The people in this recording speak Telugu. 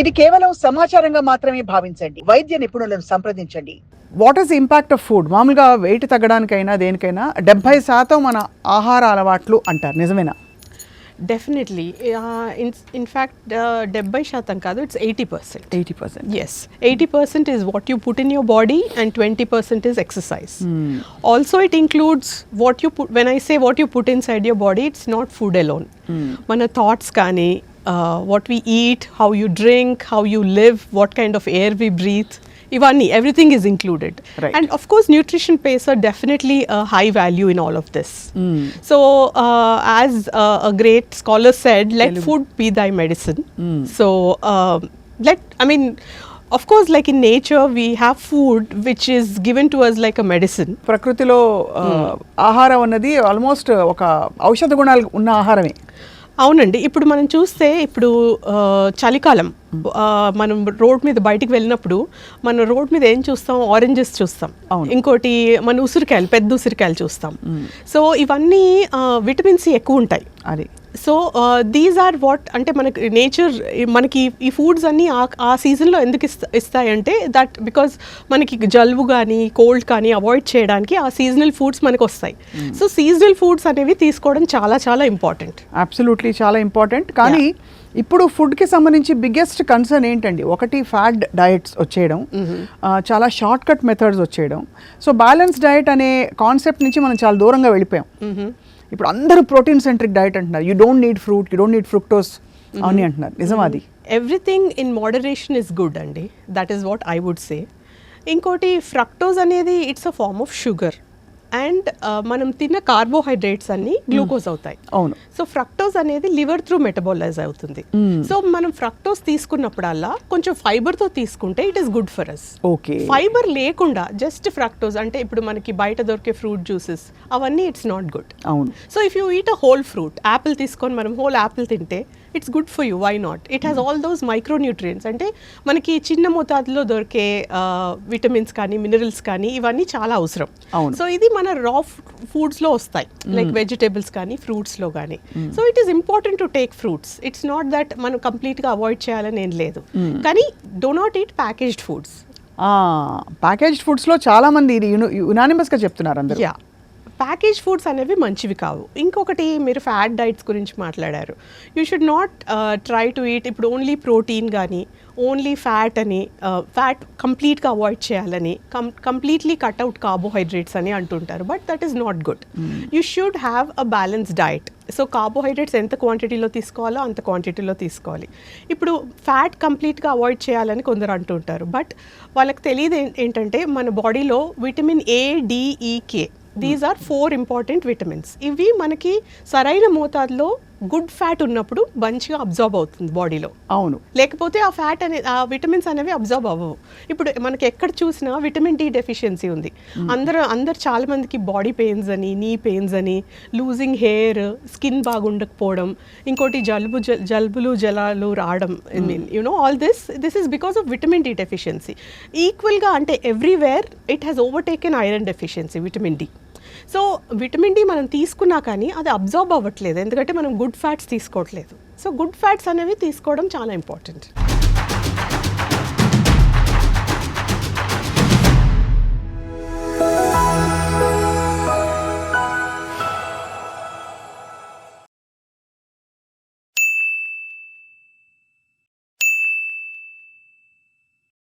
ఇది కేవలం సమాచారంగా మాత్రమే భావించండి. వైద్య నిపుణులను సంప్రదించండి. What is impact of food? మామూలుగా వెయిట్ తగ్గడానికైనా దేనికైనా 70% మన ఆహార అలవాట్లు అంటారు, నిజమేనా? డెఫినెట్లీ. ఇన్ఫ్యాక్ట్ 70% కాదు, it's 80%. 80%. Yes, 80% is what you put in your body and 20% is exercise. Also it includes what you put. When I say what you put inside your body, it's not food alone. Mana thoughts kani, what we eat, how you drink, how you live, what kind of air we breathe, ivanni, everything is included. Right. And of course nutrition plays a definitely a high value in all of this. So as a great scholar said, let food be thy medicine. So of course, like in nature we have food which is given to us like a medicine. ప్రకృతిలో ఆహారం అన్నది ఆల్మోస్ట్ ఒక ఔషధ గుణాలు ఉన్న ఆహారమే. అవునండి. ఇప్పుడు మనం చూస్తే ఇప్పుడు చలికాలం మనం రోడ్ మీద బయటికి వెళ్ళినప్పుడు మనం రోడ్ మీద ఏం చూస్తాం? ఆరెంజెస్ చూస్తాం. ఇంకోటి మన ఉసిరికాయలు, పెద్ద ఉసిరికాయలు చూస్తాం. సో ఇవన్నీ విటమిన్ సి ఎక్కువ ఉంటాయి. అది సో దీస్ ఆర్ వాట్ అంటే మనకి నేచర్ మనకి ఈ ఫుడ్స్ అన్నీ ఆ సీజన్లో ఎందుకు ఇస్తాయంటే దట్ బికాజ్ మనకి జలుబు కానీ కోల్డ్ కానీ అవాయిడ్ చేయడానికి ఆ సీజనల్ ఫుడ్స్ మనకు వస్తాయి. సో సీజనల్ ఫుడ్స్ అనేవి తీసుకోవడం చాలా చాలా ఇంపార్టెంట్. అబ్సల్యూట్లీ చాలా ఇంపార్టెంట్. కానీ ఇప్పుడు ఫుడ్కి సంబంధించి బిగ్గెస్ట్ కన్సర్న్ ఏంటండి? ఒకటి ఫ్యాట్ డయట్స్ వచ్చేయడం, చాలా షార్ట్ కట్ మెథడ్స్ వచ్చేయడం. సో బ్యాలెన్స్ డయట్ అనే కాన్సెప్ట్ నుంచి మనం చాలా దూరంగా వెళ్ళిపోయాం. ఇప్పుడు అందరూ ప్రోటీన్ సెంట్రిక్ డయట్ అంటున్నారు. You don't need fruit, you don't need fructose అని అంటున్నారు. నిజం అది? Everything in moderation is good అండి. That is what I would say. ఇంకోటి ఫ్రక్టోజ్ అనేది it's a form of sugar and మనం తిన్న కార్బోహైడ్రేట్స్ అన్ని గ్లూకోజ్ అవుతాయి. అవును. సో ఫ్రక్టోజ్ అనేది లివర్ త్రూ మెటబాలైజ్ అవుతుంది. సో మనం ఫ్రక్టోజ్ తీసుకున్నప్పుడల్లా కొంచెం ఫైబర్ తో తీసుకుంటే it is good for us. Okay. Fibre లేకుండా జస్ట్ ఫ్రక్టోజ్ అంటే ఇప్పుడు మనకి బయట దొరికే ఫ్రూట్ జ్యూసెస్ అవన్నీ ఇట్స్ నాట్ గుడ్. అవును. So if you eat a whole fruit, apple తీసుకొని మనం హోల్ యాపిల్ తింటే it's good for you. Why not? It has all those micronutrients అంటే మనకి చిన్న మోతాదులో దొరికే విటమిన్స్ కానీ మినరల్స్ కానీ ఇవన్నీ చాలా అవసరం. సో ఇది మన రా ఫుడ్స్లో వస్తాయి, లైక్ వెజిటేబుల్స్ కానీ ఫ్రూట్స్లో కానీ. So it is important to take fruits. It's not that మనం కంప్లీట్గా అవాయిడ్ చేయాలని ఏం లేదు. కానీ do not eat packaged foods. Packaged ఫుడ్స్లో చాలా మంది ఇది యునానిమస్గా చెప్తున్నారు అందరూ. యా, ప్యాకేజ్ ఫుడ్స్ అనేవి మంచివి కావు. ఇంకొకటి మీరు ఫ్యాట్ డైట్స్ గురించి మాట్లాడారు. You should not try to eat ఇప్పుడు ఓన్లీ ప్రోటీన్ కానీ ఓన్లీ ఫ్యాట్ అని ఫ్యాట్ కంప్లీట్గా అవాయిడ్ చేయాలని కంప్లీట్లీ కట్అవుట్ కార్బోహైడ్రేట్స్ అని అంటుంటారు. But that is not good. You should have a balance diet. So carbohydrates ఎంత క్వాంటిటీలో తీసుకోవాలో అంత క్వాంటిటీలో తీసుకోవాలి. ఇప్పుడు ఫ్యాట్ కంప్లీట్గా అవాయిడ్ చేయాలని కొందరు అంటుంటారు. బట్ వాళ్ళకి తెలియదు ఏంటంటే మన బాడీలో విటమిన్ ఏ, డి, ఈ, కే, దీస్ ఆర్ 4 ఇంపార్టెంట్ విటమిన్స్. ఇవి మనకి సరైన మోతాదులో గుడ్ ఫ్యాట్ ఉన్నప్పుడు మంచిగా అబ్జార్బ్ అవుతుంది బాడీలో. అవును. లేకపోతే ఆ ఫ్యాట్ అనే ఆ విటమిన్స్ అనేవి అబ్జార్బ్ అవ్వవు. ఇప్పుడు మనకి ఎక్కడ చూసినా విటమిన్ డి డెఫిషియన్సీ ఉంది. అందరు చాలా మందికి బాడీ పెయిన్స్ అని, నీ పెయిన్స్ అని, లూజింగ్ హెయిర్, స్కిన్ బాగుండకపోవడం, ఇంకోటి జలుబులు జలాలు రావడం, I mean all this is because of vitamin D deficiency. ఈక్వల్గా అంటే everywhere it has overtaken iron deficiency, vitamin D. So vitamin D మనం తీసుకున్నా కానీ అది అబ్జార్బ్ అవ్వట్లేదు, ఎందుకంటే మనం గుడ్ ఫ్యాట్స్ తీసుకోవట్లేదు. సో గుడ్ ఫ్యాట్స్ అనేవి తీసుకోవడం చాలా ఇంపార్టెంట్.